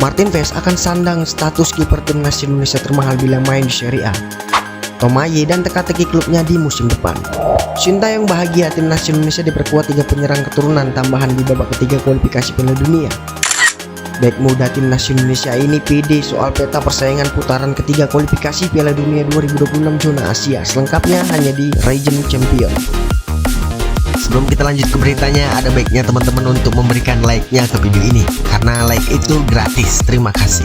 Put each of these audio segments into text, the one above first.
Martin Paes akan sandang status kiper timnas Indonesia termahal bila main di Serie A. Tomaye dan teka-teki klubnya di musim depan. Sintayong bahagia timnas Indonesia diperkuat 3 penyerang keturunan tambahan di babak ketiga kualifikasi Piala Dunia. Bek muda timnas Indonesia ini pede soal peta persaingan putaran ketiga kualifikasi Piala Dunia 2026 zona Asia. Selengkapnya hanya di Region Champion. Sebelum kita lanjut ke beritanya, ada baiknya teman-teman untuk memberikan like-nya ke video ini, karena like itu gratis. Terima kasih.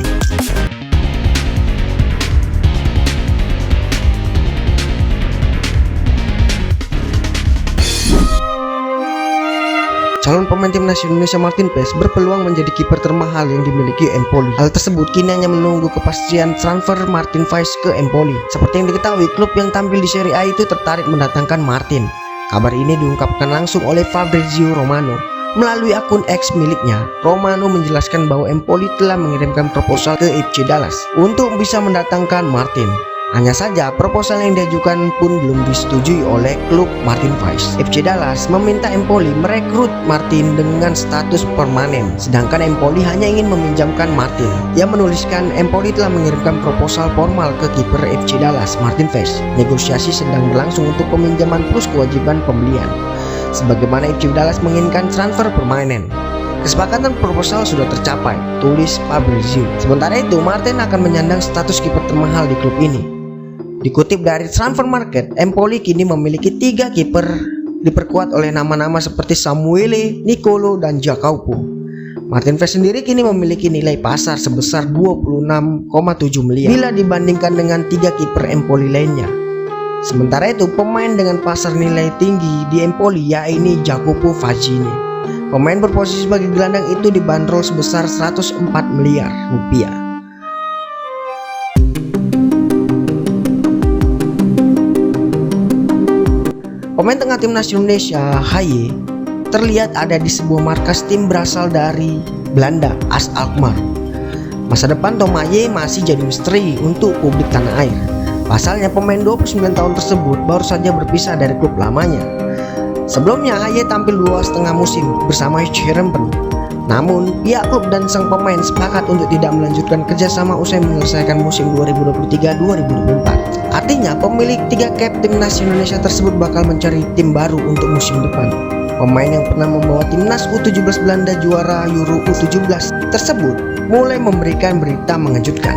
Calon pemain timnas Indonesia Martin Paes berpeluang menjadi kiper termahal yang dimiliki Empoli. Hal tersebut kini hanya menunggu kepastian transfer Martin Paes ke Empoli. Seperti yang diketahui, klub yang tampil di Serie A itu tertarik mendatangkan Martin. Kabar ini diungkapkan langsung oleh Fabrizio Romano. Melalui akun X miliknya, Romano menjelaskan bahwa Empoli telah mengirimkan proposal ke FC Dallas untuk bisa mendatangkan Martin. Hanya saja proposal yang diajukan pun belum disetujui oleh klub Martin Paes. FC Dallas meminta Empoli merekrut Martin dengan status permanen, sedangkan Empoli hanya ingin meminjamkan Martin. Ia menuliskan Empoli telah mengirimkan proposal formal ke kiper FC Dallas Martin Paes. Negosiasi sedang berlangsung untuk peminjaman plus kewajiban pembelian, sebagaimana FC Dallas menginginkan transfer permanen. Kesepakatan proposal sudah tercapai, tulis Fabrizio. Sementara itu, Martin akan menyandang status kiper termahal di klub ini. Dikutip dari Transfer Market, Empoli kini memiliki 3 kiper diperkuat oleh nama-nama seperti Samuele, Nicolo, dan Jakaupo. Martin Paes sendiri kini memiliki nilai pasar sebesar 26,7 miliar bila dibandingkan dengan 3 kiper Empoli lainnya. Sementara itu, pemain dengan pasar nilai tinggi di Empoli yaitu Jacopo Faggini. Pemain berposisi sebagai gelandang itu dibanderol sebesar 104 miliar rupiah. Pemain tengah timnas Indonesia, Haye, terlihat ada di sebuah markas tim berasal dari Belanda, AS Alkmaar. Masa depan Tomaye masih jadi misteri untuk publik tanah air. Pasalnya pemain 29 tahun tersebut baru saja berpisah dari klub lamanya. Sebelumnya Haye tampil 2,5 musim bersama Heerenveen. Namun pihak klub dan sang pemain sepakat untuk tidak melanjutkan kerjasama usai menyelesaikan musim 2023-2024. Artinya pemilik 3 cap timnas Indonesia tersebut bakal mencari tim baru untuk musim depan. Pemain yang pernah membawa timnas U17 Belanda juara Euro U17 tersebut mulai memberikan berita mengejutkan.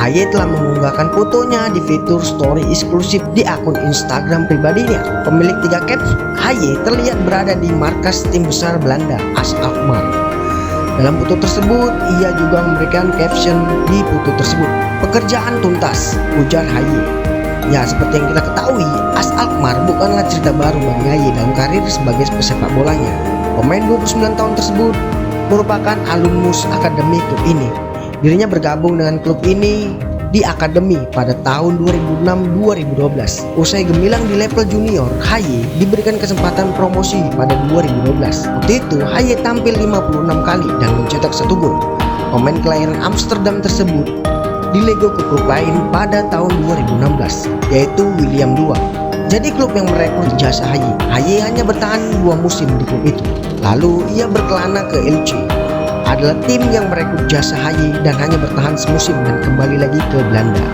Haye telah mengunggahkan fotonya di fitur story eksklusif di akun Instagram pribadinya. Pemilik 3 cap Haye terlihat berada di markas tim besar Belanda, AS Alkmaar. Dalam foto tersebut, ia juga memberikan caption di foto tersebut, "Pekerjaan tuntas," ujar Haye. Ya, seperti yang kita ketahui, AS Alkmaar bukanlah cerita baru bagi Haye dalam karir sebagai pesepak bolanya. Pemain 29 tahun tersebut merupakan alumnus akademi klub ini. Dirinya bergabung dengan klub ini di akademi pada tahun 2006-2012. Usai gemilang di level junior, Haye diberikan kesempatan promosi pada 2012. Waktu itu Haye tampil 56 kali dan mencetak 1 gol. Pemain kelahiran Amsterdam tersebut dilego ke klub lain pada tahun 2016, yaitu William II. Jadi klub yang merekrut jasa Haye. Haye hanya bertahan 2 musim di klub itu. Lalu ia berkelana ke Elche. Adalah tim yang merekrut jasa Haye dan hanya bertahan semusim dan kembali lagi ke Belanda.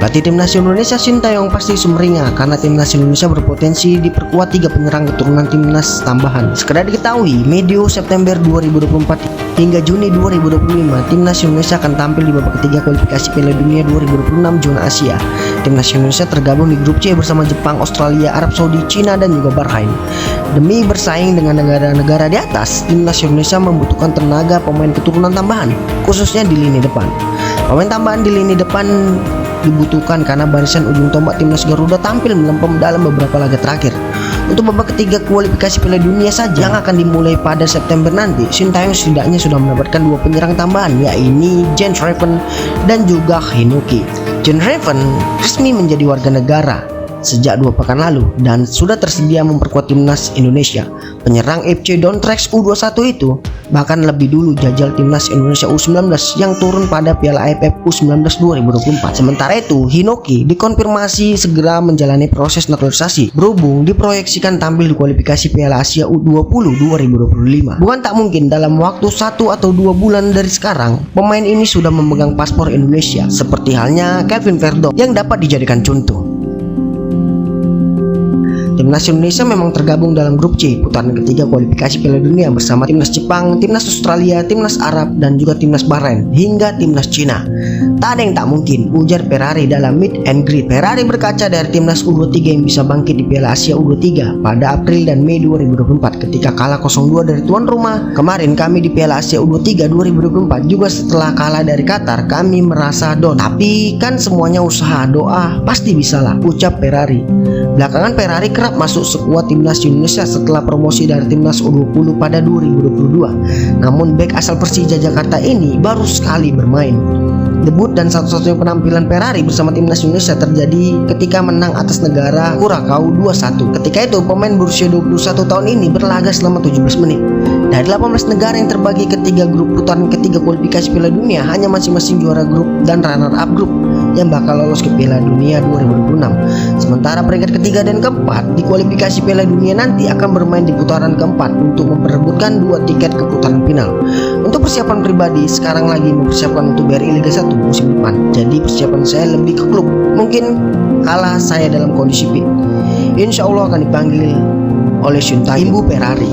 Pelatih timnas Indonesia Sintayong pasti sumringah karena timnas Indonesia berpotensi diperkuat 3 penyerang keturunan timnas tambahan. Sekedar diketahui, medio September 2024 hingga Juni 2025, timnas Indonesia akan tampil di babak ketiga kualifikasi Piala Dunia 2026 zona Asia. Timnas Indonesia tergabung di grup C bersama Jepang, Australia, Arab Saudi, Cina, dan juga Bahrain. Demi bersaing dengan negara-negara di atas, timnas Indonesia membutuhkan tenaga pemain keturunan tambahan, khususnya di lini depan. Pemain tambahan di lini depan dibutuhkan karena barisan ujung tombak timnas Garuda tampil melempem dalam beberapa laga terakhir. Untuk babak ketiga kualifikasi Piala Dunia saja yang akan dimulai pada September nanti, Sintayong setidaknya sudah mendapatkan 2 penyerang tambahan, yaitu Jens Reven dan juga Hinuki. Jens Reven resmi menjadi warga negara sejak 2 pekan lalu dan sudah tersedia memperkuat timnas Indonesia. Penyerang FC Donetsk U21 itu bahkan lebih dulu jajal timnas Indonesia U19 yang turun pada Piala AFF U19 2024. Sementara itu, Hinoki dikonfirmasi segera menjalani proses naturalisasi berhubung diproyeksikan tampil di kualifikasi Piala Asia U20 2025. Bukan tak mungkin dalam waktu 1 atau 2 bulan dari sekarang, pemain ini sudah memegang paspor Indonesia, seperti halnya Kelvin Verdonk yang dapat dijadikan contoh. Timnas Indonesia memang tergabung dalam grup C putaran ketiga kualifikasi Piala Dunia bersama timnas Jepang, timnas Australia, timnas Arab, dan juga timnas Bahrain hingga timnas Cina. Tak ada yang tak mungkin, ujar Ferrari dalam meet and greet. Ferrari berkaca dari timnas U23 yang bisa bangkit di Piala Asia U23 pada April dan Mei 2024 ketika kalah 0-2 dari tuan rumah. Kemarin kami di Piala Asia U23 2024 juga setelah kalah dari Qatar, kami merasa down. Tapi kan semuanya usaha, doa, pasti bisalah, ucap Ferrari. Belakangan Ferrari kerap masuk skuad timnas Indonesia setelah promosi dari timnas U20 pada 2022. Namun bek asal Persija Jakarta ini baru sekali bermain. Debut dan satu-satunya penampilan Ferrari bersama timnas Indonesia terjadi ketika menang atas negara Curacao 2-1. Ketika itu pemain berusia 21 tahun ini berlaga selama 17 menit. Dari 18 negara yang terbagi ke 3 grup putaran ketiga kualifikasi Piala Dunia, hanya masing-masing juara grup dan runner-up grup yang bakal lolos ke Piala Dunia 2026. Sementara peringkat ketiga dan keempat di kualifikasi Piala Dunia nanti akan bermain di putaran keempat untuk memperebutkan 2 tiket ke putaran final. Untuk persiapan pribadi, sekarang lagi mempersiapkan untuk BRI Liga 1 musim depan. Jadi persiapan saya lebih ke klub. Mungkin kalah saya dalam kondisi fit. Insya Allah akan dipanggil oleh Shunta Imbu Ferrari.